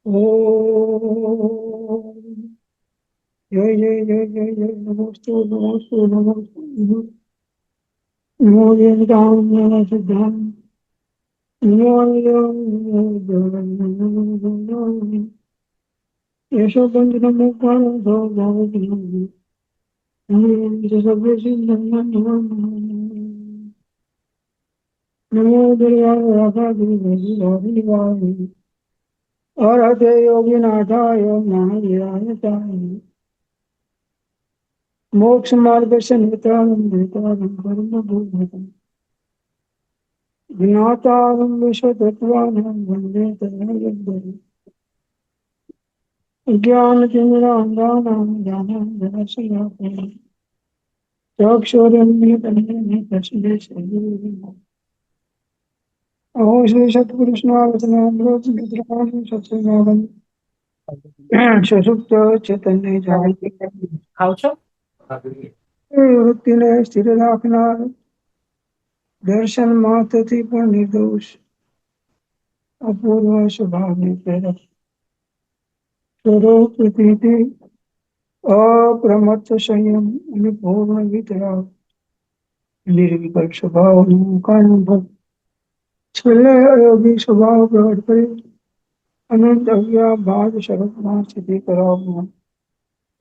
ઓમ જય જય જય જય જય નમોસ્તુ નમોસ્તુ નમોસ્તુ નમો વેદામ નમો સિદ્ધામ નમો યશો બંધ નમો કાળો ભાવ સભ્ય સિંહ નમો દરિયા રાધા અરહતે યોગીનાથાય મહાવીરાય મોક્ષ માર્ગદર્શન જ્ઞાતારમ વિશ્વતત્વાન વંદે જ્ઞાન ચંદ્રાંગાનામ જ્ઞાનમ અહો શ્રી સત્પુરુષના વચનામૃત સત્સંગાવન સુસુપ્ત ચેતનને જાગૃતિ વૃત્તિને સ્થિર રાખનાર દર્શન માત્રથી પણ નિર્દોષ અપૂર્વ સ્વભાવને પ્રેરક સ્વરૂપ પ્રતીતિ અપ્રમત્ત સંયમ અને પૂર્ણ વિતરાગ નિર્વિકલ્પ સ્વભાવનું કાનુભવ છેલ્લે અયોગી સ્વભાવ પ્રગટ કરી અનંત અવ્યાભાદ સ્વરૂપમાં સ્થિતિ કરાવવું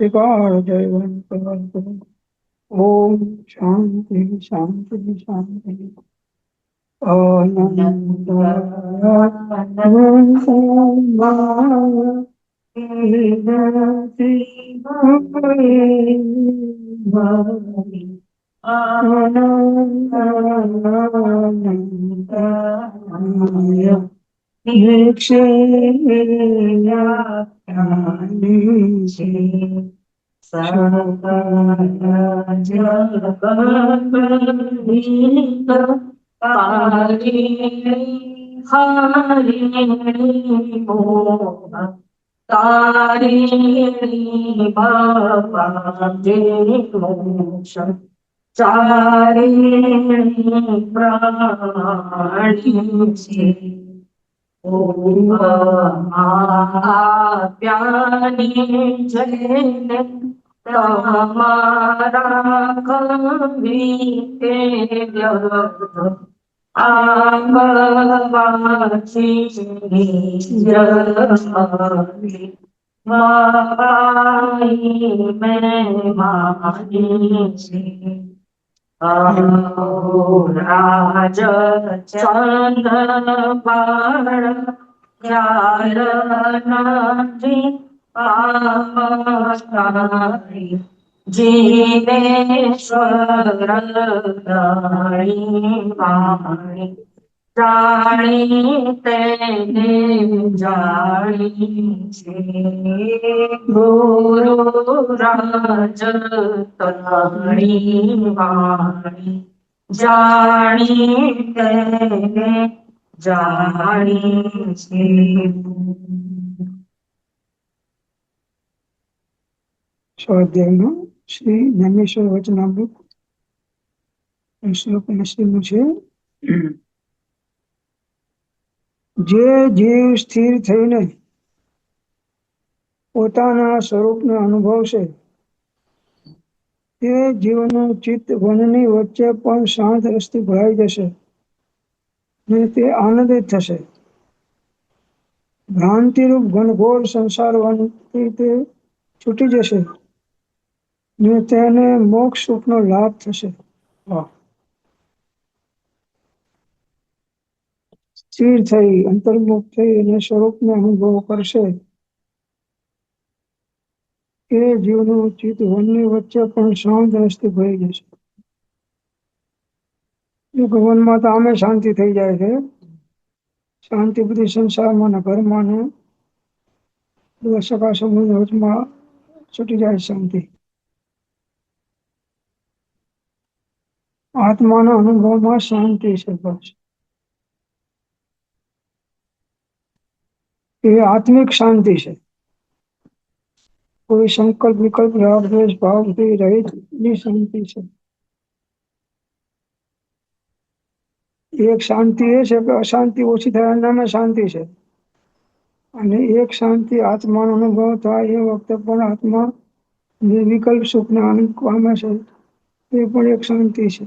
ત્રિકાળ જયવન કલ્પન ઓમ શાંતિ શાંતિ શાંતિ સ્વાધ્યાયમાં શ્રી જ્ઞાનેશ્વર વચનામૃત શ્લોક 80 નું છે. જે જીવ સ્થિર થઈને પોતાના સ્વરૂપને અનુભવશે તે જીવનું ચિત્ત વનની વચ્ચે પણ શાંત રસથી ભરાઈ જશે ને તે આનંદિત થશે. ભ્રાંતિરૂપ ઘનઘોર સંસાર વનથી તે છૂટી જશે ને તેને મોક્ષ સુખનો લાભ થશે. સ્થિર થઈ અંતર્મુખ થઈ અને સ્વરૂપનો અનુભવ કરશે એ જીવનું ચિત્ત વનની વચ્ચે પણ શાંત રસથી ભરી જશે. વનમાં તો આમે શાંતિ થઈ જાય છે. શાંતિ બધી સંસારમાં ને ઘરમાં ને બધા સગા સંબંધો વચમાં છૂટી જાય શાંતિ. આત્માના અનુભવમાં શાંતિ છે. બસ એ આત્મિક શાંતિ છે. કોઈ સંકલ્પ વિકલ્પ રાગ દ્વેષ ભાવથી રહિત ની શાંતિ છે. એક શાંતિ એ છે કે અશાંતિ ઓછી થયા નામે શાંતિ છે. અને એક શાંતિ આત્માનો અનુભવ થાય એ વખતે પણ આત્મા નિર્વિકલ્પ સુખને આનંદ પામે છે. એ પણ એક શાંતિ છે.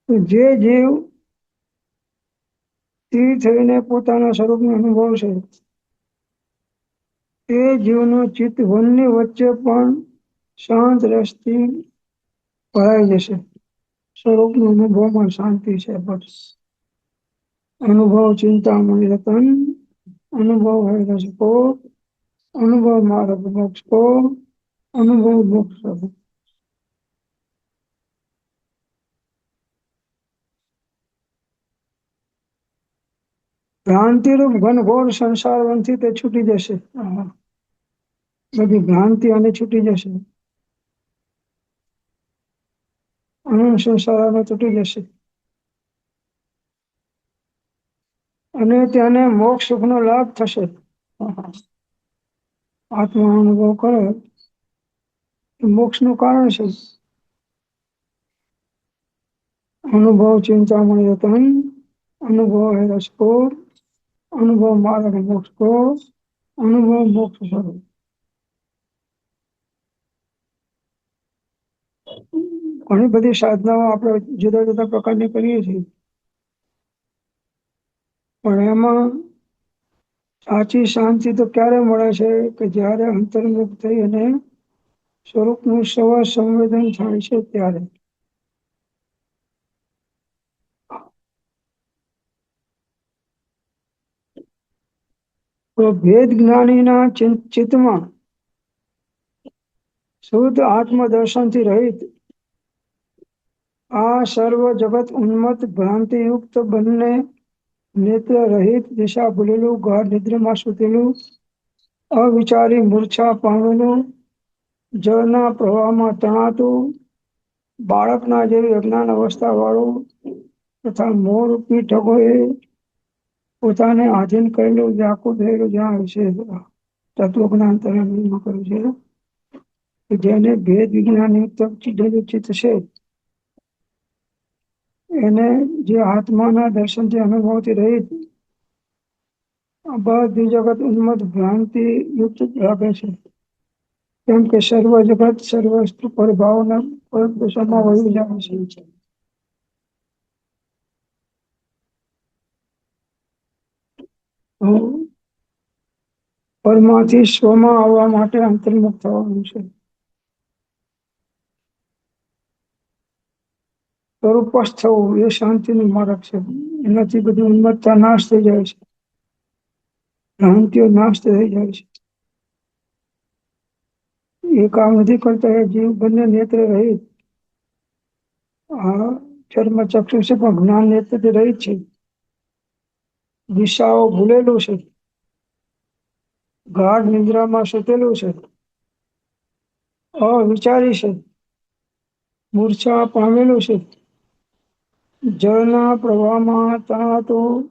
જે જીવ સ્થિર થઈને પોતાના સ્વરૂપનો અનુભવ છે, એ જીવનું ચિત્ત વનની વચ્ચે પણ શાંત રસથી ભરાઈ જશે. સ્વરૂપનો અનુભવમાં શાંતિ છે. બસ અનુભવ ચિંતામણી રતન, અનુભવ હૈ રસકો, અનુભવ માર્ગ મોક્ષ કો, અનુભવ મોક્ષ. ભ્રાંતિરૂપ ઘનઘોર સંસાર વનથી તે છૂટી જશે. બધી ભ્રાંતિ અને છૂટી જશે. સંસાર તૂટી જશે અને તેને મોક્ષ સુખનો લાભ થશે. આત્મા અનુભવ કરે મોક્ષનું કારણ છે. અનુભવ ચિંતામણી રતન, અનુભવ હૈ રસકો, અનુભવ માર્ગ મોક્ષ કો, અનુભવ મોક્ષ સ્વરૂપ. ઘણી બધી સાધનાઓ આપણે જુદા જુદા પ્રકારની કરીએ છીએ, પણ એમાં સાચી શાંતિ તો ક્યારે મળે છે કે જ્યારે અંતર્મુખ થઈ અને સ્વરૂપનું સંવેદન થાય છે ત્યારે. તો ભેદ જ્ઞાનીના ચિત્તમાં શુદ્ધ આત્મદર્શનથી રહિત આ સર્વ જગત ઉન્મત્ત ભ્રાંતિયુક્ત બંને નેત્ર રહિત દિશા ભૂલેલું ગાઢ નિદ્રામાં સૂતેલું અવિચારી મૂર્છા પામેલું જળના પ્રવાહમાં તણાતું બાળકના જેવી અજ્ઞાન અવસ્થા વાળું તથા મોહરૂપી ઠગોએ પોતાને આધીન કરેલું વ્યાકુળ થયેલું જ્યાં વિશે તત્વજ્ઞાન તરફ કર્યું છે, જેને ભેદ વિજ્ઞાન ચિત્ત છે એને જે આત્માના દર્શનથી અનુભવથી રહિત બધી જગત ઉન્મત્ત ભ્રાંતિ યુક્ત લાગે છે. કેમ કે સર્વ જગત સર્વ વસ્તુ પર ભાવના પર દશામાં વહી જાય છે. પરમાંથી સ્વમાં આવવા માટે અંતર્મુખ થવાનું છે. સ્વરૂપસ્થ થવું એ શાંતિનું માર્ગ છે. એનાથી બધી ઉન્મત્તતા નાશ થઈ જાય છે, ભ્રાંતિઓ નાશ થઈ જાય છે. એ કામ નથી કરતા એ જીવ બંને નેત્ર રહિત ચર્મ ચક્ષુ છે પણ જ્ઞાન નેત્રથી રહિત છે. દિશાઓ ભૂલેલું છે, ગાઢ નિદ્રામાં સૂતેલું છે, અવિચારી છે, મૂર્છા પામેલું છે, જળના પ્રવાહમાં તણાતું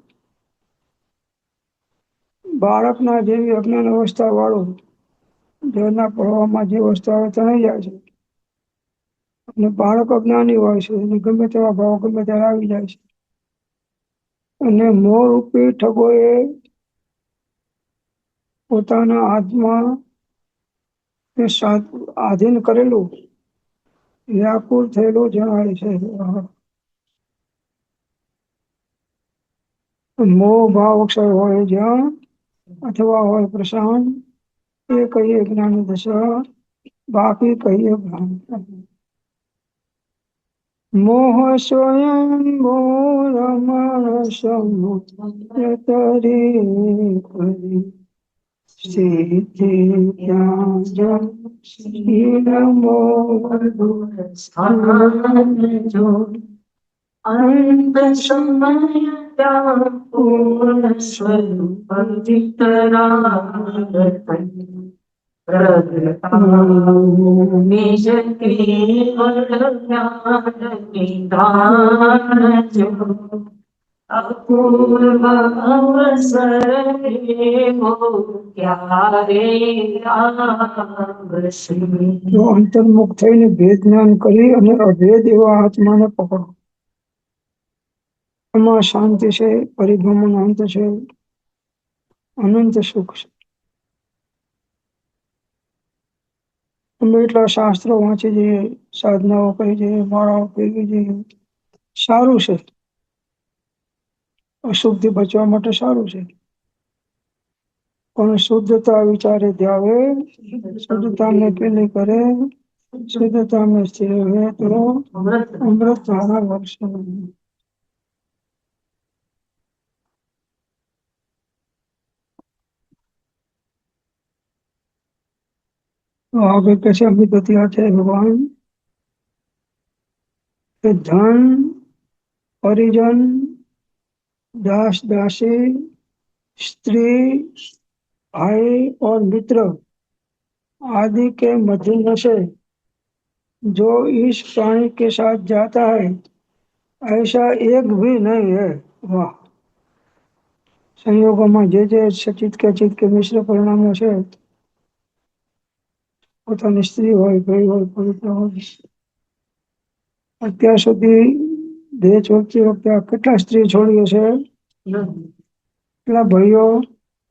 બાળકના જેવી અજ્ઞાન અવસ્થા વાળું જળના પ્રવાહમાં જે અવસ્થાઓ તણાઈ જાય છે અને બાળક અજ્ઞાની હોય છે અને ગમે તેવા ભાવ ગમે ત્યારે આવી જાય છે અને મોહરૂપી ઠગોએ પોતાના આત્મા આધીન કરેલું વ્યાકુળ થયેલું જણાય છે. મોહ ભાવ અક્ષર હોય જ્યાં અથવા હોય પ્રશાંત એ કહીએ જ્ઞાન દશા, બાકી કહીએ ભ્રાંત. મોહ સ્વયં રમણ સમુતરી કરી સ્થિતિ ત્યાં જો અંત સમય પૂર્ણ સ્વરૂપ વિતરાગત નિજ કેવલ જ્ઞાન નિધાન જો અપૂર્વ અવસર ક્યારે આવશે. જો અંતર્મુખ થઈને ભેદ જ્ઞાન કરી અને અભેદ એવા આત્માને પકડો એમાં શાંતિ છે, પરિભ્રમણ અંત છે, અનંત સુખ છે. અમે એટલા શાસ્ત્રો વાંચી જઈએ, સાધનાઓ કરી જઈએ, માળાઓ ફેરવી જઈએ, સારું છે. અશુદ્ધથી બચવા માટે સારું છે. પણ શુદ્ધતા વિચારે ધ્યાવે, શુદ્ધતાને પેલી કરે, શુદ્ધતાને સેવે તો અમૃત ધારા વર્ષ. तो आगे कैसे अभी बताते हैं भगवान कि धन, परिजन, दास दासी, स्त्री, भाई और मित्र आदि के मध्यम से जो इस प्राणी के साथ जाता है ऐसा एक भी नहीं है. वाह. સંયોગોમાં જે સચિત કે અચિત કે મિશ્ર પરિણામો છે, પોતાની સ્ત્રી હોય, ભાઈ હોય, પવિત્ર હોય, અત્યાર સુધી દેહ છોડતી વખતે કેટલા સ્ત્રી છોડ્યો છે, કેટલા ભાઈઓ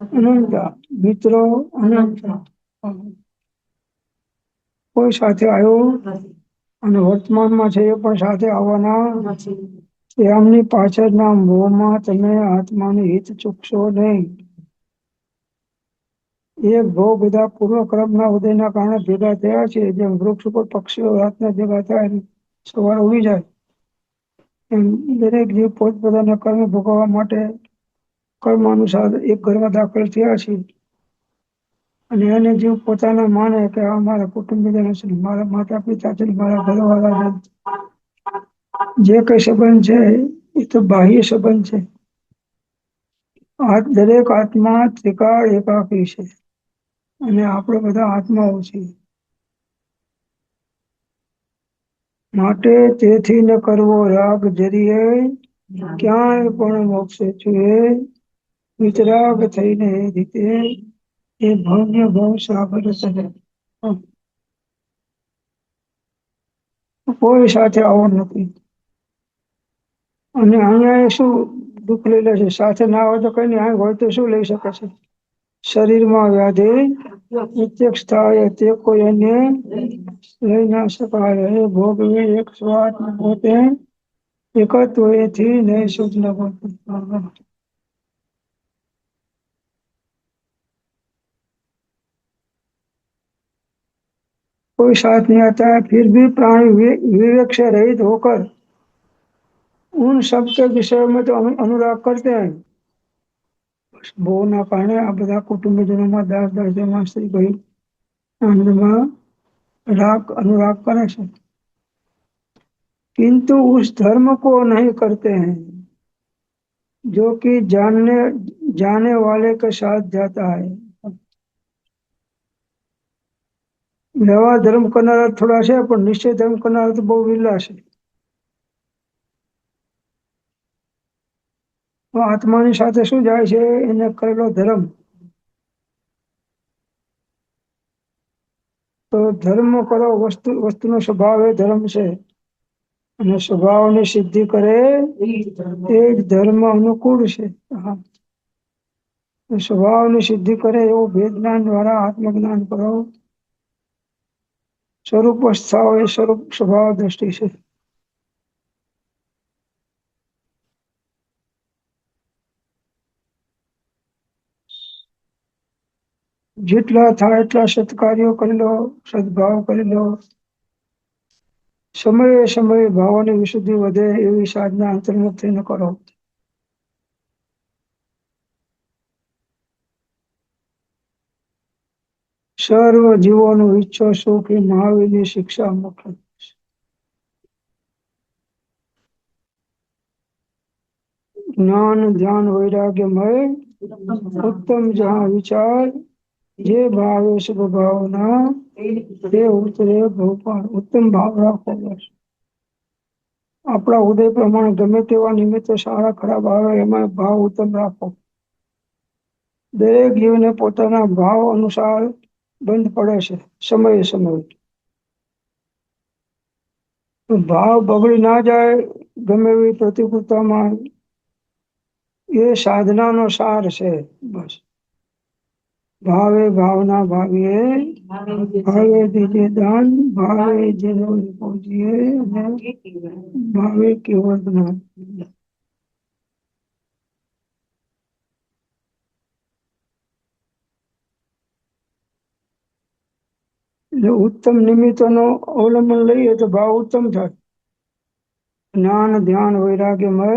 અનંત, મિત્રો અનંત, કોઈ સાથે આવ્યો અને વર્તમાનમાં છે એ પણ સાથે આવવાના નથી. એમની પાછળના મોહમાં તમે આત્માની હિત ચૂકશો નહીં. એક બહુ બધા પૂર્વક્રમના ઉદયના કારણે ભેગા થયા છે. જેમ વૃક્ષ ઉપર પક્ષીઓ રાતના ભેગા થાય સવારે ઉડી જાય, એમ દરેક જીવ પોતપોતાના કર્મ ભોગવવા માટે કર્મ અનુસાર એક ઘરમાં દાખલ થયા છે. અને એને જીવ પોતાના માને કે આ મારા કુટુંબીજનો છે, મારા માતા પિતા છે, મારા ઘરવાળા છે, જે કઈ સંબંધ છે એ તો બાહ્ય સંબંધ છે. આ દરેક આત્મા ત્રિકાળ એકાકી છે અને આપણે બધા આત્માઓ છીએ. માટે તેથી ન કરવો રાગ જરીએ ક્યાંય પણ મોક્ષે છુએ, વિતરાગ થઈને એ રીતે એ ભવ્ય ભવ સાગર સરે. કોઈ સાથે આવો નથી. અને અહીંયા શું દુઃખ લઈ લે છે, સાથે ના હોય તો કઈ નહીં, અહીં હોય તો શું લઈ શકે છે. શરીરમાં વ્યાધિ પ્રત્યક્ષ થાય તે કોઈ એને લઈ ના શકાય. એ ભોગવે એક સ્વાદ પોતે એકત્વથી નહીં શુદ્ધ ન હોતું. कोई साथ नहीं आता है, फिर भी प्राणी विवेक से रहित होकर उन सब के विषय में तो अनुराग करते हैं. ભોગના કારણે આ બધા કુટુંબીજનોમાં દાસ દાસીમાં સ્ત્રી ભાઈ આનંદમાં राग अनुराग करे છે, किंतु उस धर्म को नहीं करते हैं जो कि जाने वाले के साथ जाता है. વ્યવહાર ધર્મ કરનારા થોડા છે, પણ નિશ્ચય ધર્મ કરનારા તો બહુ વિરલા છે. આત્માની સાથે શું જાય છે, એને કરેલો ધર્મ. તો ધર્મ કરો, વસ્તુનો સ્વભાવ એ ધર્મ છે અને સ્વભાવની સિદ્ધિ કરે એ ધર્મ અનુકૂળ છે. સ્વભાવની સિદ્ધિ કરે એવું ભેદ જ્ઞાન દ્વારા આત્મજ્ઞાન કરો. સ્વરૂપ અવસ્થાઓ એ સ્વરૂપ સ્વભાવ દ્રષ્ટિ છે. જેટલા થાય એટલા સત્કાર્યો કરી લો, સદભાવ કરી લો. સમયે સમયે ભાવોની વિશુદ્ધિ વધે એવી સાધના અંતર્મુખ થઈને કરો. સર્વ જીવોનું ઈચ્છો સુખ એ મહાવીરની શિક્ષા મુખ્ય. જ્ઞાન ધ્યાન વૈરાગ્યમય ઉત્તમ જहाँ વિચાર જે ભાવે શુભ ભાવના તે ઉતરે ભોપાલ. ઉત્તમ ભાવ રાખો. આપણા ઉદય પ્રમાણે ગમે તેવા નિમિત્તો સારા ખરાબ આવે એમાં ભાવ ઉત્તમ રાખો. દરેક જીવને પોતાના ભાવ અનુસાર બંધ પડે છે સમયે સમયે. ભાવ બગડી ના જાય ગમે એવી પ્રતિકૂળતામાં એ સાધનાનો સાર છે બસ. ભાવે ભાવના ભાવીએ ભાવે દીજે દાન, ભાવે જેનો પહોંચીએ ભાવે કેવળ જ્ઞાન. એટલે ઉત્તમ નિમિત્તોનો અવલંબન લઈએ તો ભાવ ઉત્તમ થાય. જ્ઞાન ધ્યાન વૈરાગ્યમય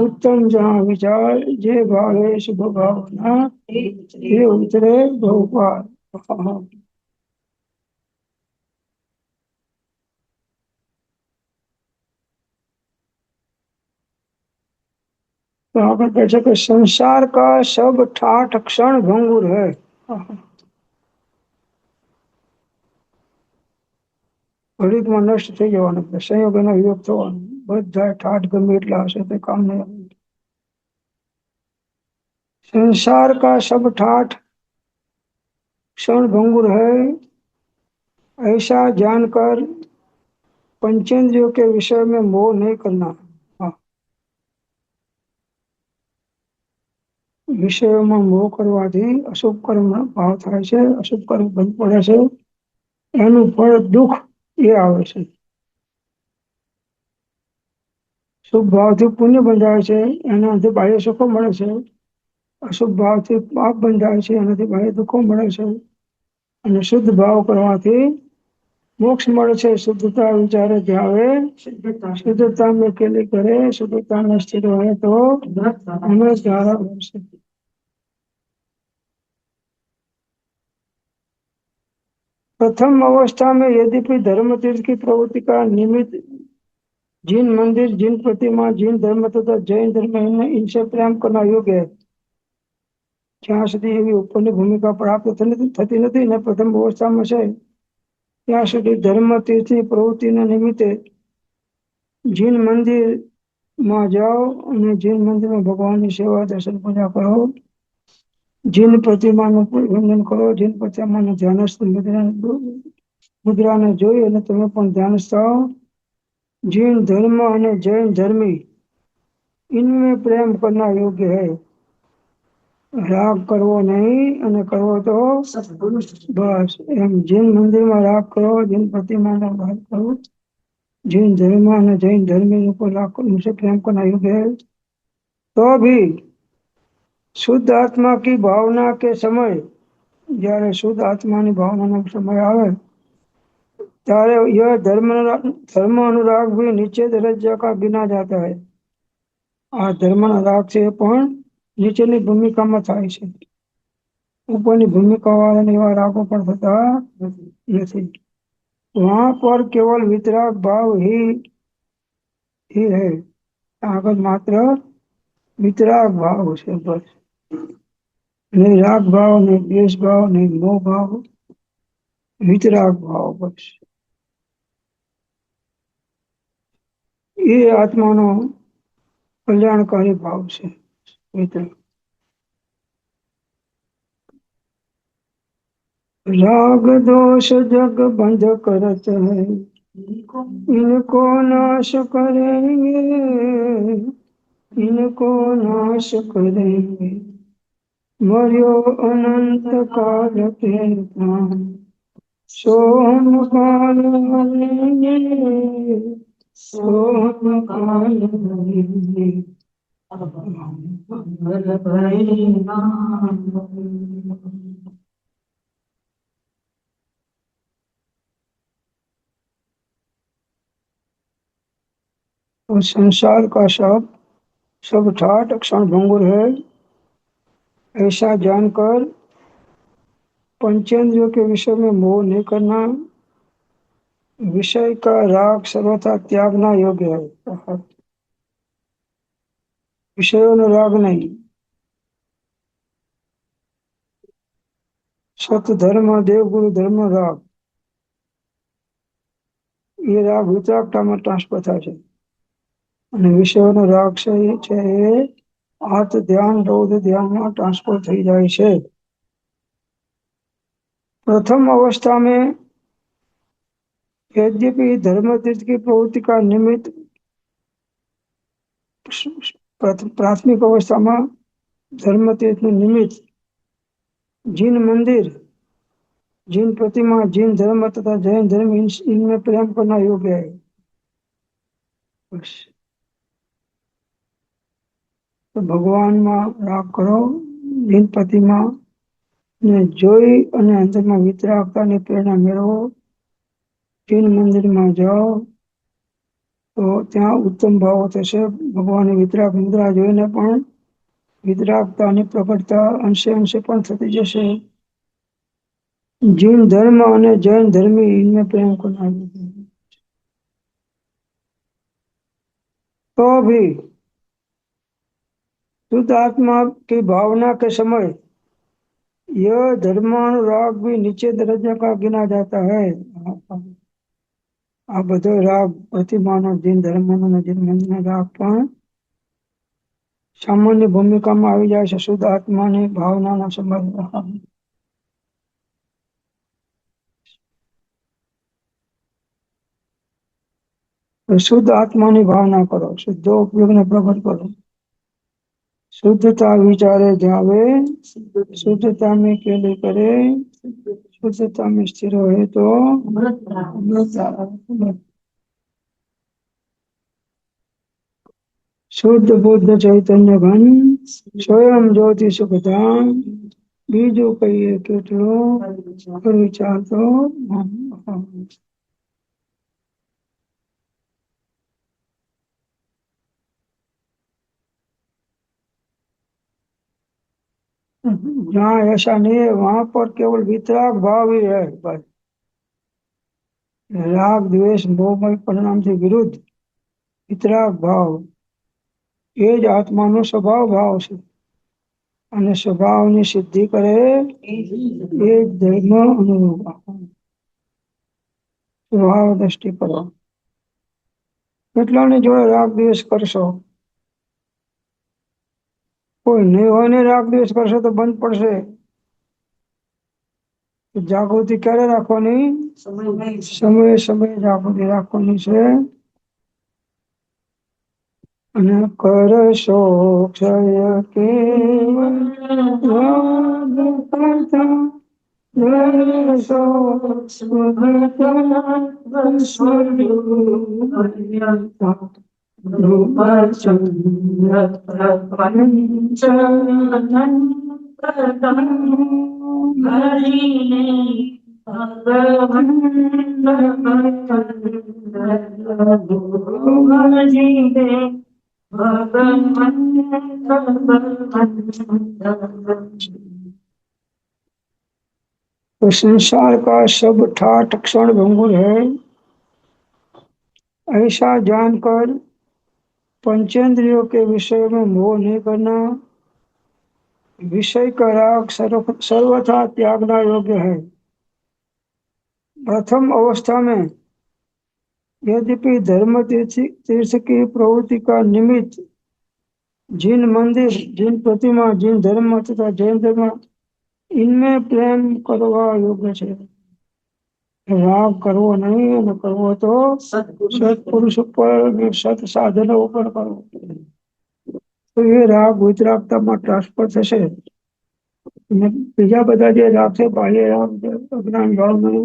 ઉત્તમ જहाँ વિચાર, જે ભાવે શુભ ભાવના એ ઉતરે બહુપાર. तो આગળ કહે છે કે સંસાર કા સબ ઠાઠ ક્ષણ ભંગુર હૈ. ઘડીકમાં નષ્ટ થઈ જવાનું, સંયોગ એનો વિયોગ થવાનો, બધા ઠાઠ ગમે એટલા હશે તે કામ નહીં આવે. संसार का सब ठाठ क्षण भंगुर है, ऐसा जानकर पंचेंद्रियों के विषय में मोह नहीं करना. વિષયોમાં મોહ કરવાથી અશુભ કર્મ ભાવ થાય છે, અશુભ કર્મ બંધ પડે છે, એનું ફળ દુઃખ એ આવે છે. શુભ ભાવથી પુણ્ય બંધાય છે, એનાથી બાહ્ય સુખો મળે છે. અશુભ ભાવથી પાપ બંધાય છે, એનાથી બાહ્ય દુઃખો મળે છે. અને શુદ્ધ ભાવ કરવાથી મોક્ષ મળે છે. શુદ્ધતા વિચારે ધ્યાવે શુદ્ધતા में केली करे, शुद्धता में स्थिर रहे तो हमें द्वारा મળશે. प्रथम अवस्था में यद्यपि धर्म तीर्थ की प्रवृत्ति का निमित्त जिन मंदिर, जिन प्रतिमा, जिन धर्म तथा जैन धर्म इनसे प्रेम करना योग्य है, જ્યાં સુધી એવી ઉપરની ભૂમિકા પ્રાપ્ત થતી નથી ને પ્રથમ અવસ્થામાં છે ત્યાં સુધી ધર્મ તીર્થની પ્રવૃત્તિના નિમિત્તે જીન મંદિરમાં જાઓ અને જીન મંદિરમાં ભગવાનની સેવા દર્શન પૂજા કરો, જીન પ્રતિમાનું વંદન કરો, જીન પ્રતિમાનું ધ્યાનસ્થ મુદ્રાને જોઈ અને તમે પણ ધ્યાનસ્થ થાઓ. જીન ધર્મ અને જૈન ધર્મી इनमें प्रेम करना योग्य है. રાગ કરવો નહીં અને કરવો તો બસ એમ. જૈન મંદિરમાં રાગ કરો, જૈન પ્રતિમાનો રાગ કરો, જૈન ધર્મ અને જૈન ધર્મી को उनसे प्रेम करना योग्य है. तो भी शुद्ध आत्मा की भावना के समय, જ્યારે શુદ્ધ આત્માની ભાવનાનો સમય આવે ત્યારે यह धर्म अनुराग भी नीचे दरज्जा का बिना जाता है. આ ધર્મના રાગ છે પણ નીચેની ભૂમિકામાં થાય છે, ઉપરની ભૂમિકા વાળાને એવા રાગો પણ થતા નથી. वहां पर केवल वितराग भाव ही है. આગળ માત્ર વિતરાગ ભાવ છે બસ. નહીં રાગ ભાવ, નહીં દ્વેષ ભાવ, નહીં મોહ ભાવ, વિતરાગ ભાવ બસ. એ આત્માનો કલ્યાણકારી ભાવ છે વિતરાગ. राग दोष जग बंध करत है, इनको नाश करेंगे, इनको नाश करेंगे. मर्यो अनंत काल के प्राण, सोम काल मरेंगे, सोम काल मरेंगे. और संसार का सब ठाठ क्षण भंगुर है, ऐसा जानकर पंचेंद्रियों के विषय में मोह नहीं करना. विषय का राग सर्वथा त्यागना योग्य है. विषयों राग नहीं. सत धर्म, देवगुरु धर्म राग, ये राग વિતરાગતામાં ટ્રાન્સફર થાય છે. અને વિષયોનો રાગ છે એ આર્ત ધ્યાન, રૌદ્ર ધ્યાનમાં ટ્રાન્સફર થઈ જાય છે. प्रथम अवस्था में यद्यपि धर्म तीर्थ की प्रवृत्ति का निमित्त प्राथमिक अवस्था में धर्म तीर्थ निमित्त जिन मंदिर, जिन प्रतिमा, जिन धर्म तथा जैन धर्म इनमें प्रेम करना योग्य है। बस तो भगवान में राग करो, जिन प्रतिमा ने जोई અને અંતરમાં વિતરાગતાની પ્રેરણા મેળવો, जिन मंदिर में जाओ तो ત્યાં ઉત્તમ ભાવો થશે। ભગવાન વિતરાગ મુદ્રા જોઈને પણ વિતરાગતાની પ્રગટતા અંશે અંશે પણ થતી જશે। जिन धर्म અને जैन धर्मी इनमें प्रेम करना तो भी शुद्ध आत्मा की भावना के समय यह धर्मानुराग भी नीचे दर्जा का गिना जाता है। आ બધો રાગ પ્રતિમાનો જીન ધર્મનો જીન મંદિરનો રાગ પણ સામાન્ય ભૂમિકામાં આવી જાય છે શુદ્ધ આત્માની ભાવનાના સંબંધમાં। शुद्ध आत्माની ભાવના કરો, શુદ્ધ ઉપયોગને પ્રગટ કરો। शुद्धता विचारे जावे, शुद्धता में केली करे, शुद्धता में स्थिर रहे तो शुद्ध बुद्ध चैतन्य घन स्वयं ज्योति सुखधाम बीजू कहिए केटलो कर विचार तो जहाँ ऐसा नहीं है वहां पर केवल वितराग भाव ही है। बस राग द्वेष मोहमय परिणाम से विरुद्ध वितराग भाव ये ज आत्माનો સ્વભાવ ભાવ છે અને સ્વભાવની સિદ્ધિ કરે એ ધર્મ અનુભવ સ્વભાવ દ્રષ્ટિ કરો। કેટલાની જોડે રાગ દ્વેષ કરશો, કોઈ નહીં હોય ને રાગ દ્વેષ કરશો તો બંધ પડશે। જાગૃતિ ક્યારે રાખવાની? સમયે સમયે જાગૃતિ રાખવાની છે। અને કરશો ક્ષય કેવલ રાગ કરતા કરશો સુભતા સ્વરૂપર્યંતા રૂપચંદ્ર પ્રપંચનં तो संसार का सब ठाठ क्षण भंगुर है। ऐसा जानकर पंचेंद्रियों के विषय में मोह नहीं करना, विषय का राग सर्वथा त्यागना योग्य है। प्रथम अवस्था में यद्यपि धर्म तीर्थ की प्रवृत्ति का निमित्त जिन मंदिर, जिन प्रतिमा, जिन धर्म तथा जैन धर्म इनमें प्रेम करवा योग्य है। राग करवो नहीं, न करवो तो सत्पुरुष पर, सत साधन पर करो तो ये राग वितरागता में ट्रांसफर થશે। બીજા બધા જે રાગ છે બાહ્ય રાગ અજ્ઞાન ભાવ में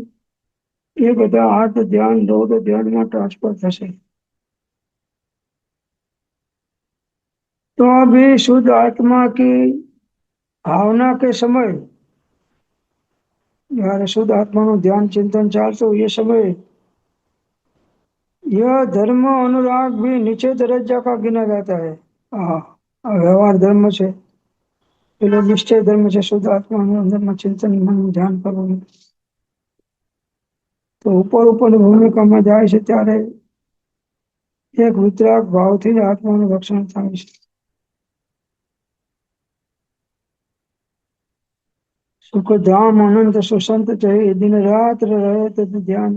ये બધા आर्त ध्यान रौद्र ध्यान में ट्रांसफर થશે। तो अभी शुद्ध आत्मा की भावना के समय यार शुद्ध आत्मा नु ध्यान चिंतन चालतो ये समय यह धर्म अनुराग भी नीचे दर्जा का गिना जाता है। व्यवहार धर्म से પેલો નિશ્ચય ધર્મ છે શુદ્ધ આત્માનું અંદરમાં ચિંતન મન ધ્યાન કરવું તો ઉપર ઉપર ભૂમિકામાં જાય છે ત્યારે એક વિતરાગ ભાવથી જ આત્માનું રક્ષણ થાય છે। सुखधाम अनंत सुसंत चाहिए दिन रात रहे तद ध्यान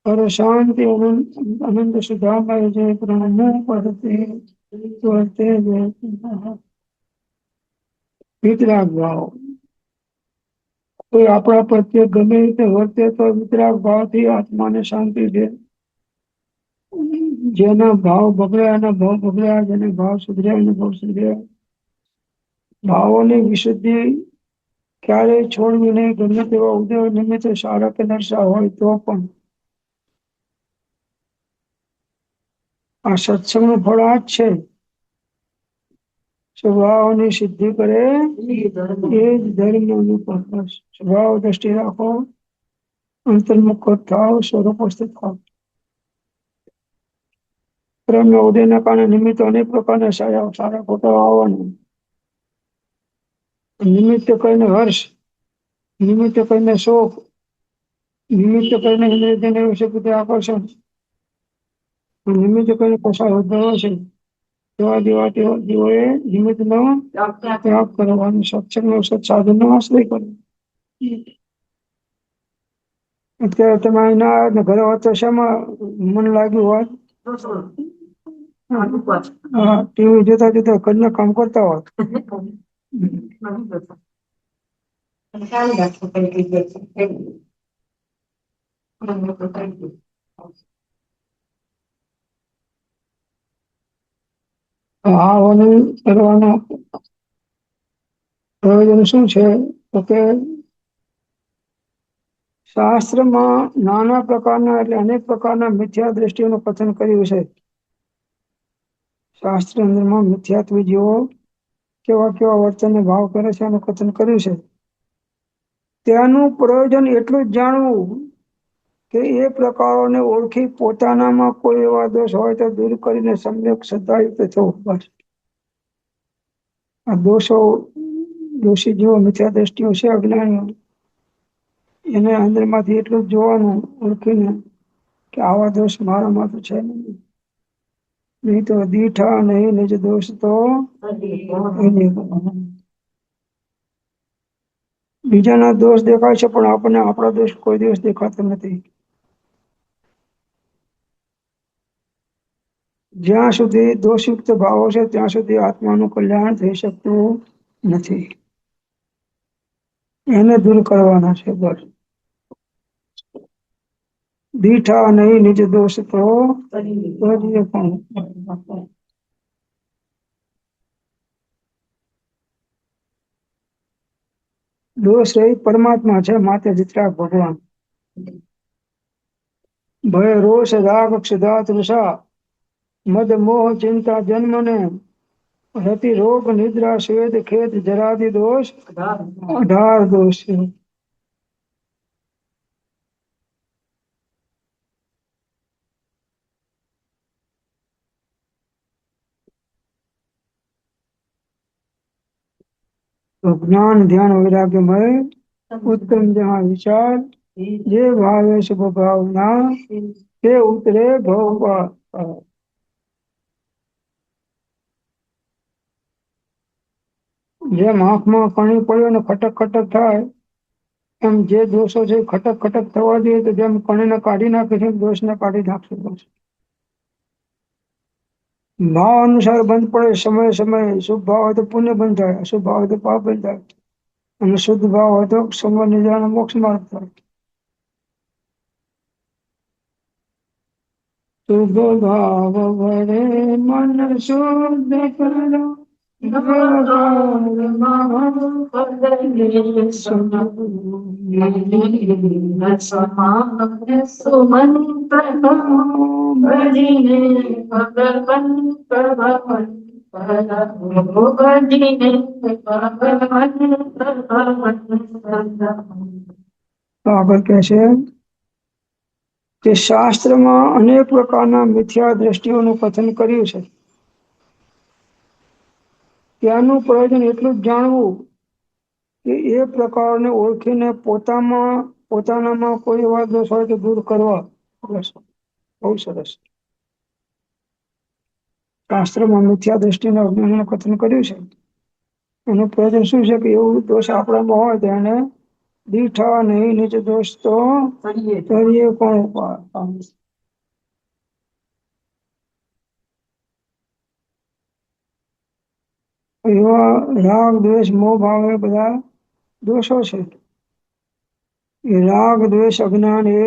और शांति अनंत सुधाम जय प्रणमो पढ़ते वितराग भाव कोई अपना प्रत्येक गमे रीते वर्ते तो वितराग भाव थी आत्मा ने शांति दे જેના ભાવ બગડ્યા એના ભાવ બગડ્યા, જેના ભાવ સુધર્યા એના ભાવ સુધર્યા. ભાવોની વિશુદ્ધિ ક્યારેય છોડવી નહીં. ગમે તેવા ઉદય નિમિત્તે સારા કે નરસા હોય તો પણ આ સત્સંગનું ફળ આ જ છે. સ્વભાવની સિદ્ધિ કરે એ જ ધર્મનું પર્પસ. સ્વભાવ દ્રષ્ટિ રાખો, અંતર્મુખ થાવ, સ્વરૂપસ્થ થાવ. પ્રેમના ઉદયના કારણે નિમિત્તો અનેક પ્રકારના સારા ખોટા આવવાના. નિમિત્ત કરીને હર્ષ, નિમિત્ત કરીને શોક, નિમિત્ત કરીને ઇન્દ્રિયજન્ય વિશે આકર્ષણ, નિમિત્ત કરીને કશા ઉદ્ભવ છે. તેવા જીવોએ નિમિત્તનો ત્યાગ કરવાનો, સત્સંગનો સત્સાધનનો આશ્રય કરવો. અત્યારે તમે એના ઘરે હોત તો શેમાં મન લાગ્યું હોત? ટીવી જોતા જોતા ઘરના કામ કરતા હોત. કરવાનો પ્રયોજન શું છે? તો કે શાસ્ત્રમાં નાના પ્રકારના એટલે અનેક પ્રકારના મિથ્યા દ્રષ્ટિઓનું કથન કર્યું છે. શાસ્ત્ર અંદરમાં મિથ્યાત્વ જીવો કેવા કેવા વર્તનને ભાવ કરે છે એનું કથન કર્યું છે. ત્યાંનું પ્રયોજન એટલું જ જાણવું કે એ પ્રકારોને ઓળખી પોતાનામાં કોઈ એવા દોષ હોય તો દૂર કરીને સમ્યક શ્રદ્ધાયુક્ત થવું. બસ આ દોષી જેવો મિથ્યા દ્રષ્ટિઓ છે અજ્ઞાનીઓ, એને અંદરમાંથી એટલું જ જોવાનું ઓળખીને કે આવા દોષ મારામાં તો છે નહીં તો દીઠા નહીં નિજ દોષ તો બીજાના દોષ દેખાય છે પણ આપણને આપણા દોષ કોઈ દિવસ દેખાતો નથી. જ્યાં સુધી દોષયુક્ત ભાવો છે ત્યાં સુધી આત્માનું કલ્યાણ થઈ શકતું નથી. એને દૂર કરવાના છે. બસ દીઠા નહીં નિજ દોષ તો દોષ રહિત પરમાત્મા છે, માતે વિતરાગ ભગવાન. ભય રોષ રાગ ક્ષુધા તૃષા મદ મોહ ચિંતા જન્મને રતિ રોગ નિદ્રા શ્વેત ખેત જરાદિ દોષ 18 દોષ છે. તો જ્ઞાન ધ્યાન વૈરાગ્યમય ઉત્તમ જहाँ વિચાર જે ભાવે શુભ ભાવના તે ઉતરે ભવ. જેમ આંખમાં પાણી પડ્યું ને ખટક ખટક થાય એમ જે દોષો છે ખટક ખટક થવા જોઈએ તો જેમ કણીને કાઢી નાખે છે દોષને કાઢી નાખશે. ભાવ અનુસાર બંધ પડે. સમય સમય શુભ ભાવ હોય તો પુણ્ય બંધ થાય, અશુભ ભાવ હોય તો પાપ બંધ થાય, અને શુદ્ધ ભાવ હોય તો સંગ નિર્જાણ મોક્ષ માર્ગ થાય. શુભ ભાવ વડે મન શુદ્ધ કરો આગળ કહે છે કે શાસ્ત્રમાં અનેક પ્રકારના મિથ્યા દ્રષ્ટિઓનું કથન કર્યું છે. ત્યાંનું પ્રયોજન એટલું જ જાણવું કે એ પ્રકારને ઓળખીને પોતાનામાં કોઈ એવા દોષ હોય તો દૂર કરવા. બહુ સરસ. શાસ્ત્રમાં મિથ્યા દ્રષ્ટિના અજ્ઞાનનું કથન કર્યું છે. એનું પ્રયોજન શું છે કે એવું દોષ આપણામાં હોય તો એને દીઠા નહીં નિજ દોષ તો કરીએ કોણ પામે. એવા રાગ દ્વેષ મોહ ભાવ એ બધા દોષો છે. એ રાગ દ્વેષ અજ્ઞાન એ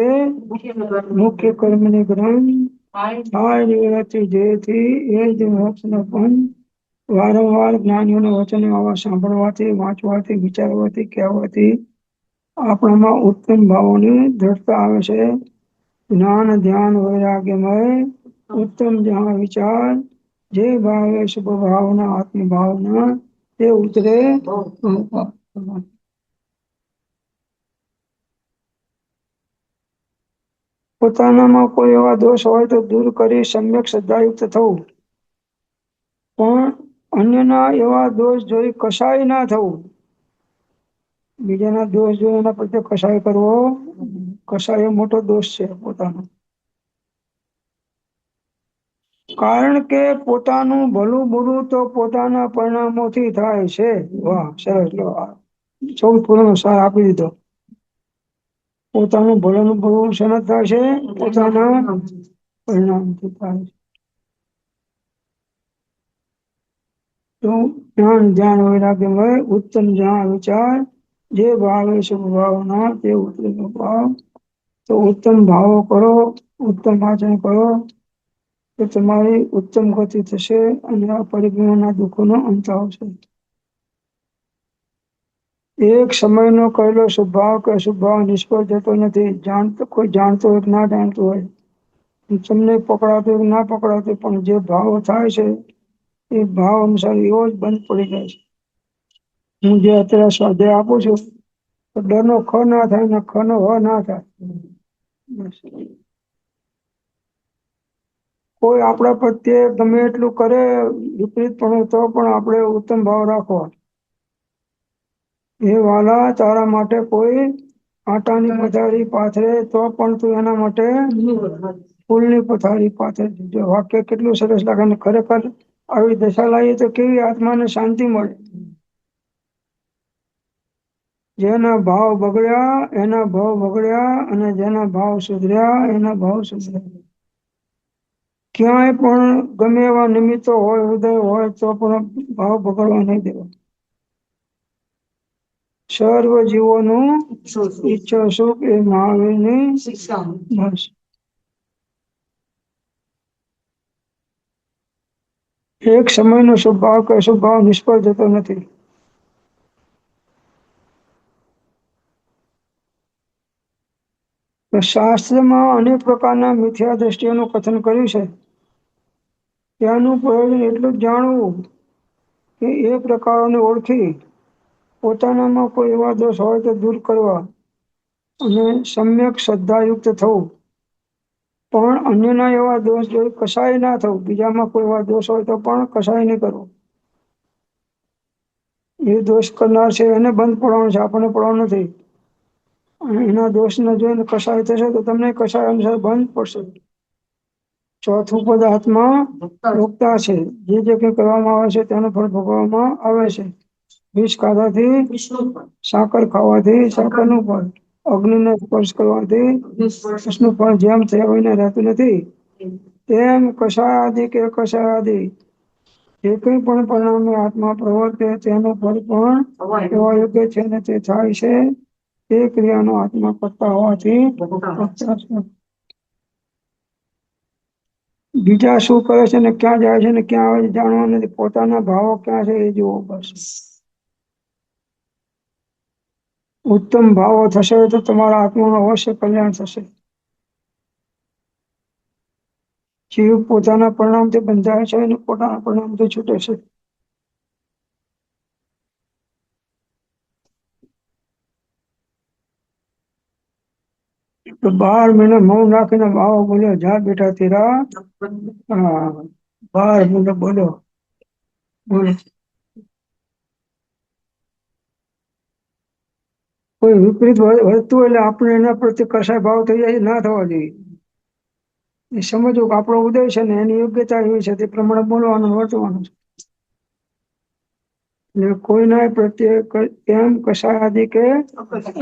મુખ્ય કર્મની ગ્રંથ થાય નિવૃત્તિ જેથી એ જ મોક્ષનો પણ વારંવાર જ્ઞાનીઓના વચનો આવા સાંભળવાથી, વાંચવાથી, વિચારવાથી, કહેવાથી આપણામાં ઉત્તમ ભાવોની દ્રઢતા આવે છે. જ્ઞાન ધ્યાન વૈરાગ્યમય ઉત્તમ જ્ઞાન વિચાર જે ભાવે શુભ ભાવના આત્મભાવના તે ઉતરે પોતાનામાં કોઈ એવા દોષ હોય તો દૂર કરી સમ્યક શ્રદ્ધાયુક્ત થવું, પણ અન્યના એવા દોષ જોઈ કસાય ના થવું. બીજાના દોષ જોઈ એના પ્રત્યે કસાય કરવો, કસાય એ મોટો દોષ છે પોતાનો. કારણ કે પોતાનું ભલું બુરું તો પોતાના પરિણામોથી થાય છે. વાહ, સરસ. લો સૌ પૂર્ણ સાર આપી દીધો. પોતાનું ભલું બુરું શેના થાય છે? પોતાના પરિણામથી થાય છે. તો જ્ઞાન ધ્યાન વૈરાગ્યમય ઉત્તમ જ્ઞાન વિચાર જે ભાવે શુભ ભાવના તે ઉત્તમ ભાવ. તો ઉત્તમ ભાવો કરો, ઉત્તમ આચરણ કરો તો તમારી ઉત્તમ ગતિ થશે અને આ પરિભ્રમણના દુઃખોનો અંત આવશે. એક સમયનો કરેલો શુભભાવ કે અશુભ ભાવ નિષ્ફળ જતો નથી. કોઈ જાણતો હોય ના જાણતો હોય, તમને પકડાતો હોય ના પકડાતો, પણ જે ભાવ થાય છે એ ભાવ અનુસાર એવો જ બંધ પડી જાય છે. હું જે અત્યારે સ્વાધ્યાય આપું છું તો ડરનો ખ ના થાય ને ખ નો હ ના થાય. કોઈ આપણા પ્રત્યે ગમે એટલું કરે વિપરીત પણ તો પણ આપણે ઉત્તમ ભાવ રાખો. એ વાલા તારા માટે કોઈ આટાની પથારી પાથરે તો પણ તું એના માટે ફૂલની પથારી પાથરે. જો વાક્ય કેટલું સરસ લાગે. ને ખરેખર આવી દશા લાવીએ તો કેવી આત્માને શાંતિ મળે. જેના ભાવ બગડ્યા એના ભાવ બગડ્યા અને જેના ભાવ સુધર્યા એના ભાવ સુધર્યા. ક્યાંય પણ ગમે એવા નિમિત્તો હોય, ઉદય હોય તો પણ ભાવ બગડવા નહીં દેવા. સર્વ જીવોનું ઈચ્છો સુખ એ મહાવીરની બસ. એક સમયનો શુભ ભાવ કે અશુભ ભાવ નિષ્ફળ જતો નથી. શાસ્ત્રમાં અનેક પ્રકારના મિથ્યા દ્રષ્ટિઓનું કથન કર્યું છે. ત્યાંનું પ્રયોજન એટલું જ જાણવું કે એ પ્રકારોને ઓળખી પોતાનામાં કોઈ એવા દોષ હોય તો દૂર કરવા અને સમ્યક શ્રદ્ધાયુક્ત થવું. પણ અન્યના એવા દોષ જોઈ કસાય ના થવું. બીજામાં કોઈ એવા દોષ હોય તો પણ કસાય નહીં કરવો. એ દોષ કરનાર છે એને બંધ પડવાનો છે, આપણને પડવાનો નથી. અને એના દોષને જોઈને કસાય થશે તો તમને કસાય અનુસાર બંધ પડશે. ચોથું પદ આત્મા ભોગતા છે. જે જે કંઈ કરવામાં આવે છે તેનું ફળ ભોગવવામાં આવે છે. વિષ ખાવાથી સાકર ખાવાથી સાકરનું ફળ, અગ્નિનો સ્પર્શ કરવાથી વિષનું ફળ જેમ થયા રહેતું નથી, તેમ કષાય આદિ કે કષાય આદિ જે કંઈ પણ પરિણામે આત્મા પ્રવર્તે તેનું ફળ પણ એવા યોગ્ય છે ને તે થાય છે. તે ક્રિયાનો આત્મા કરતા હોવાથી બીજા શું કરે છે ને ક્યાં જાય છે ને ક્યાં આવે છે જાણવા નથી. પોતાના ભાવો ક્યાં છે એ જુઓ બસ. ઉત્તમ ભાવો થશે તો તમારા આત્માનું અવશ્ય કલ્યાણ થશે. જીવ પોતાના પરિણામથી બંધાય છે અને પોતાના પરિણામથી છૂટે છે. તો 12 મહિને મૌન રાખીને બાવો બોલ્યો, જા બેટા તેરા. હા, 12 મહિને બોલો. કોઈ વિપરીત વર્તું એટલે આપણે એના પ્રત્યે કસાય ભાવ થઈ જાય, ના થવા જોઈએ. એ સમજવું કે આપણો ઉદય છે ને એની યોગ્યતા એવી છે તે પ્રમાણે બોલવાનું વર્તવાનું છે. એટલે કોઈના પ્રત્યે એમ કસાય આદિ કે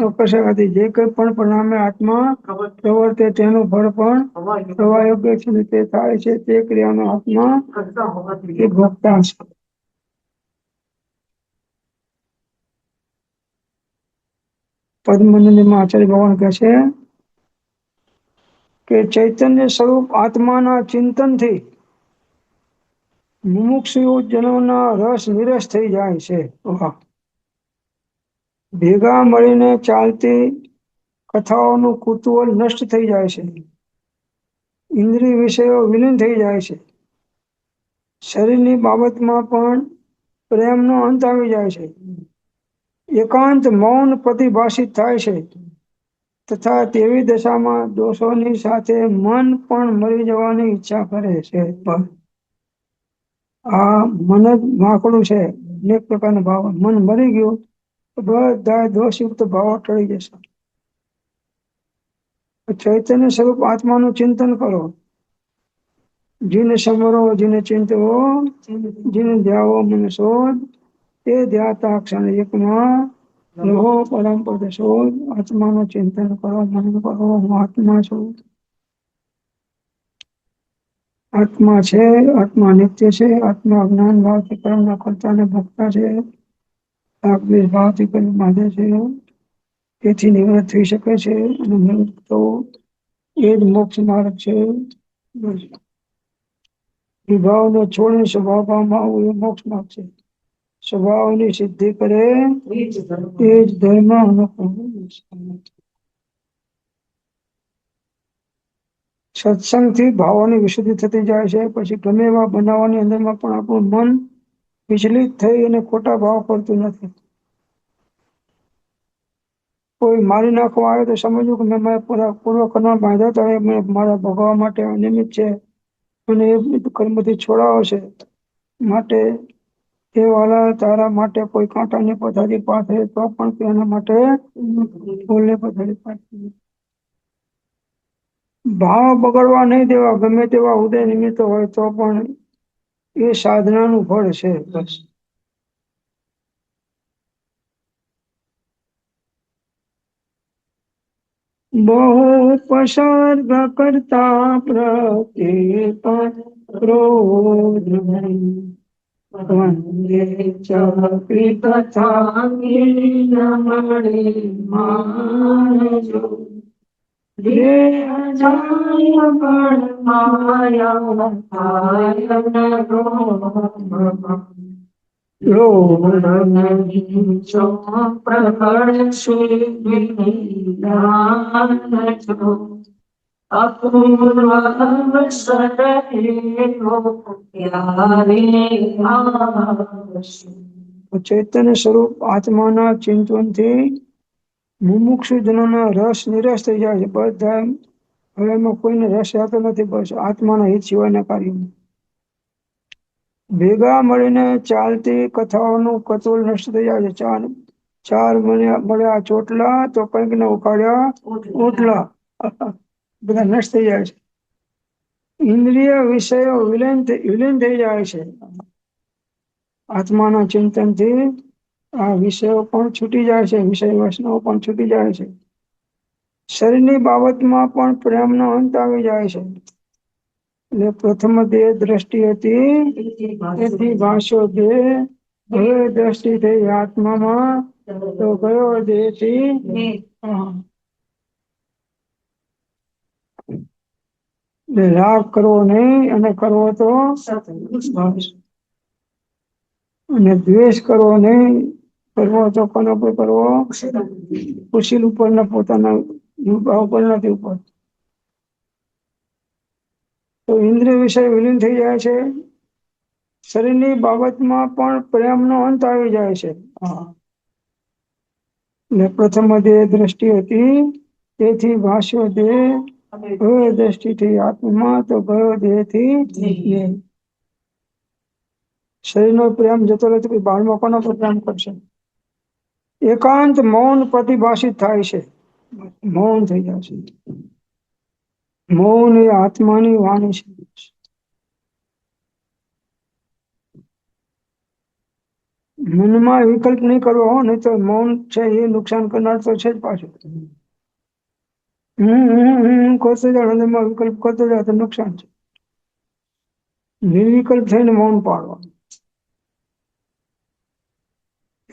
અકસાય આદિ જે કંઈ પણ પરિણામે આત્મા પ્રવર્તે તેનું ફળ પણ પ્રવાહ યોગ્ય છે ને તે થાય છે. તે ક્રિયાનો આત્મા એ ભોગતા છે. પદ્મનંદીમાં આચાર્ય ભગવાન કહે છે કે ચૈતન્ય સ્વરૂપ આત્માના ચિંતનથી મુમુક્ષુ જનોના રસ નિરસ થઈ જાય છે. ભેગા મળીને ચાલતી કથાઓનું કુતૂહલ નષ્ટ થઈ જાય છે. ઇન્દ્રિય વિષયો વિલીન થઈ જાય છે. શરીરની બાબતમાં પણ પ્રેમનો અંત આવી જાય છે. એકાંત મૌન પ્રતિભાષિત થાય છે. તથા તેવી દશામાં દોષોની સાથે મન પણ મરી જવાની ઈચ્છા કરે છે. આ મન જ માકડું છે. એક પ્રકારનો ભાવ મન મરી ગયું તો બધા દોષયુક્ત ભાવો ટળી જશે. ચૈતન્ય સ્વરૂપ આત્માનું ચિંતન કરો. જીને સમરો જીને ચિંતવો જીને ધ્યાવો મન શોધ તે ધ્યાતા ક્ષણ એકમાં રહો પરમ પદ શોધ. આત્માનું ચિંતન કરો, મન કરો, હું આત્મા છું. આત્મા છે, આત્મા નિત્ય છે, આત્મા જ્ઞાન ભાવથી કર્મના કરતા ને ભોગતા છે, રાગદ્વેષ ભાવથી કર્મ બાંધે છે, તેથી નિવૃત્ત થઈ શકે છે અને નિવૃત્ત થવું એ જ મોક્ષ માર્ગ છે. વિભાવને છોડી સ્વભાવમાં આવવું એ મોક્ષ માર્ગ છે. સ્વભાવની સિદ્ધિ કરે એ જ ધર્મ અનુકૂળ. સત્સંગથી ભાવોની વિશુદ્ધિ થતી જાય છે. પછી ગમે એવા બનાવવાની અંદરમાં પણ આપણું મન વિચલિત થઈ અને ખોટા ભાવ કરતું નથી. કોઈ મારી નાખવા આવે તો સમજવું કે મેં પૂર્વ કર્મ બાંધ્યા હતા, એ મારા ભોગવવા માટે અનિયમિત છે અને એ કર્મથી છોડાવો છે. માટે એ વાલા તારા માટે કોઈ કાંટાની પથારી પાથરે તો પણ તેના માટે ફૂલની પથારી પાથરે. ભાવ બગડવા નહીં દેવા. ગમે તેવા ઉદય નિમિત્ત હોય તો પણ એ સાધનાનું ફળ છે. બસ બહુ ઉપસર્ગ કરતા પ્રત્યે પણ ક્રોધ નહીં. વંદે ચક્રી તથા નમણે માનજો. રે અજાય પણ માયા થાય ન લોભ નહીં જો પ્રકટ શ્રીદાન જો. અપૂર્વ અવસર ચૈતન્ય સ્વરૂપ આત્માના ચિંતનથી મુમુક્ષુ જનોના રસ નિરસ થઈ જાય છે. બધા હવે એમાં કોઈને રસ રહેતો નથી. બસ આત્માના હિત સિવાયના કાર્યમાં ભેગા મળીને ચાલતી કથાઓનું કતોલ નષ્ટ થઈ જાય છે. ચાર મળ્યા ચોટલા તો કંઈક ને ઉખાડ્યા ઓટલા. બધા નષ્ટ થઈ જાય છે. ઇન્દ્રિય વિષયો વિલીન થઈ જાય છે. આત્માના ચિંતનથી આ વિષયો પણ છૂટી જાય છે. વિષય વાસનાઓ પણ છૂટી જાય છે. શરીરની બાબતમાં પણ પ્રેમનો અંત આવી જાય છે. એટલે પ્રથમ દેહ દ્રષ્ટિ હતી તેથી ભાષ્યો દેહ. હવે દ્રષ્ટિ થઈ આત્મામાં તો કયો દેહથી રાગ કરવો નહીં અને કરવો તો અને દ્વેષ કરવો નહીં. કરવો તો કોનો પર કરવો? કુશીલ ઉપર ને પોતાના ઉપર નથી ઉપર. તો ઇન્દ્રિય વિષય વિલીન થઈ જાય છે. શરીરની બાબતમાં પણ પ્રેમનો અંત આવી જાય છે. ને પ્રથમ દેહ દ્રષ્ટિ હતી તેથી ભાષ્યો દેહ. હવે દ્રષ્ટિથી આત્મા તો ગયો દેહથી. શરીરનો પ્રેમ જતો રહે તો બહારમાં કોનો પર પ્રેમ કરશે? એકાંત મૌન પ્રતિભાષિત થાય છે. મૌન થઈ જાય છે. મૌન એ આત્માની વાણી છે. મનમાં વિકલ્પ નહીં કરવો હો, નહીં તો મૌન છે એ નુકસાન કરનાર તો છે જ પાછું. કરતો જાય અંદરમાં વિકલ્પ કરતો જાય તો નુકસાન છે. નિર્વિકલ્પ થઈને મૌન પાડવાનું.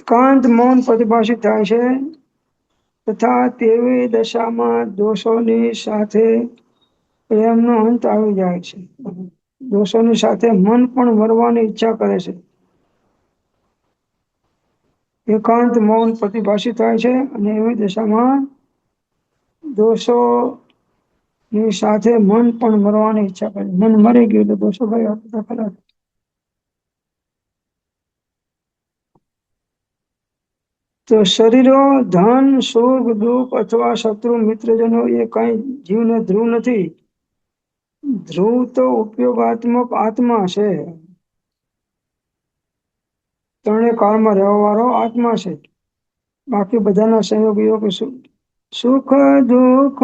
એકાંત મૌન પ્રતિભાષિત થાય છે. તથા તેવી દશામાં દોષોની સાથે પ્રેમનો અંત આવી જાય છે. દોષોની સાથે મન પણ મરવાની ઈચ્છા કરે છે. એકાંત મૌન પ્રતિભાષિત થાય છે અને એવી દશામાં દોષોની સાથે મન પણ મરવાની ઈચ્છા કરે. મન મરી ગયું તો દોષો ભાઈ આપતા ખરા. તો શરીરો, ધન, સુખ, દુઃખ અથવા શત્રુ મિત્રજનો એ કઈ જીવને ધ્રુવ નથી. ધ્રુવ તો ઉપયોગાત્મક આત્મા છે. ત્રણે કાળમાં રહેવા વાળો આત્મા છે. બાકી બધાના સહયોગીઓ કે સુખ દુઃખ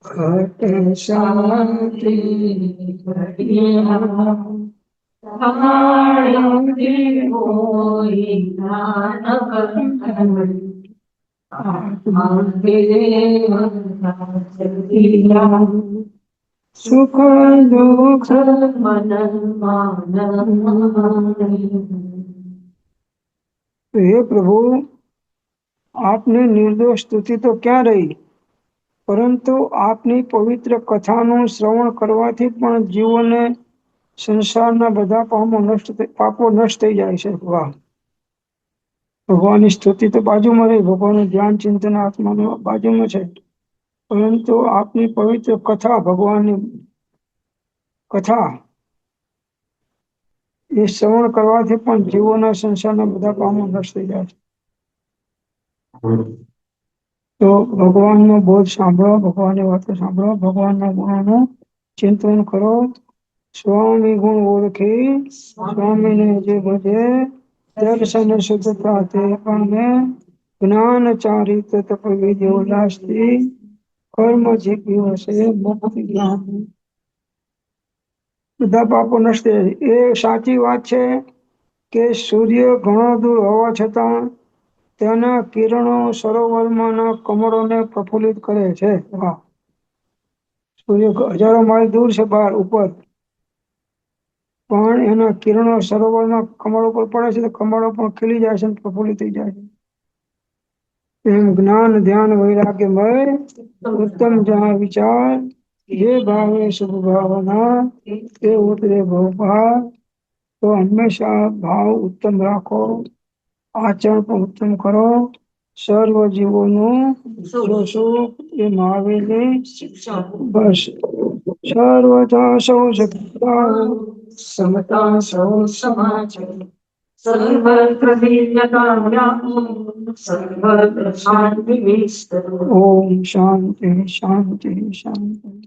ઘટ શાંતિ સુખ દુઃખ હે પ્રભુ, આપની નિર્દોષ સ્તુતિ તો ક્યાં રહી, પરંતુ આપની પવિત્ર કથાનું શ્રવણ કરવાથી પણ જીવોને સંસારના બધા પાપો નષ્ટ થઈ જાય છે. વાહ! ભગવાનની સ્તુતિ તો બાજુમાં રહી, ભગવાનનું ધ્યાન ચિંતન આત્માનું બાજુમાં છે, પરંતુ આપની પવિત્ર કથા, ભગવાનની કથા એ શ્રવણ કરવાથી પણ જીવોના સંસારના બધા પામો નષ્ટ થઈ જાય છે. તો ભગવાનનો બોધ સાંભળો, ભગવાનની વાતો સાંભળો, ભગવાનના ગુણોનું ચિંતન કરો. સ્વામી ગુણ ઓળખી સ્વામીને જે ભજે દર્શન શુદ્ધતા તે પણ જ્ઞાન ચારિત તપ વિધિ ઉલ્લાસથી કર્મ જીવ્યો હશે મુક્તિ જ્ઞાન બધા પાપો નષ્ટ થાય. એ સાચી વાત છે કે સૂર્ય ઘણો દૂર હોવા છતાં તેના કિરણો સરોવરમાંના કમળોને પ્રફુલ્લિત કરે છે. સૂર્ય હજારો માઇલ દૂર છે, બહાર ઉપર, પણ એના કિરણો સરોવરના કમળો પર પડે છે તો કમળો પણ ખીલી જાય છે, પ્રફુલ્લિત થઈ જાય છે. એમ જ્ઞાન ધ્યાન વૈરાગ્યમય ઉત્તમ જहाँ વિચાર જે ભાવે શુભ ભાવના તે ઉતરે ભવપાર. તો હંમેશા ભાવ ઉત્તમ રાખો, આચરણ પણ ઉત્તમ કરો. સર્વ જીવોનું સુખ એ મહાવીરની બસ. સર્વથા સૌ શક્તા સમતા સૌ સમાચાર સર્વત્ર દિવ્યતા સર્વત્ર શાંતિ વિસ્તરો. ઓમ શાંતિ શાંતિ શાંતિ.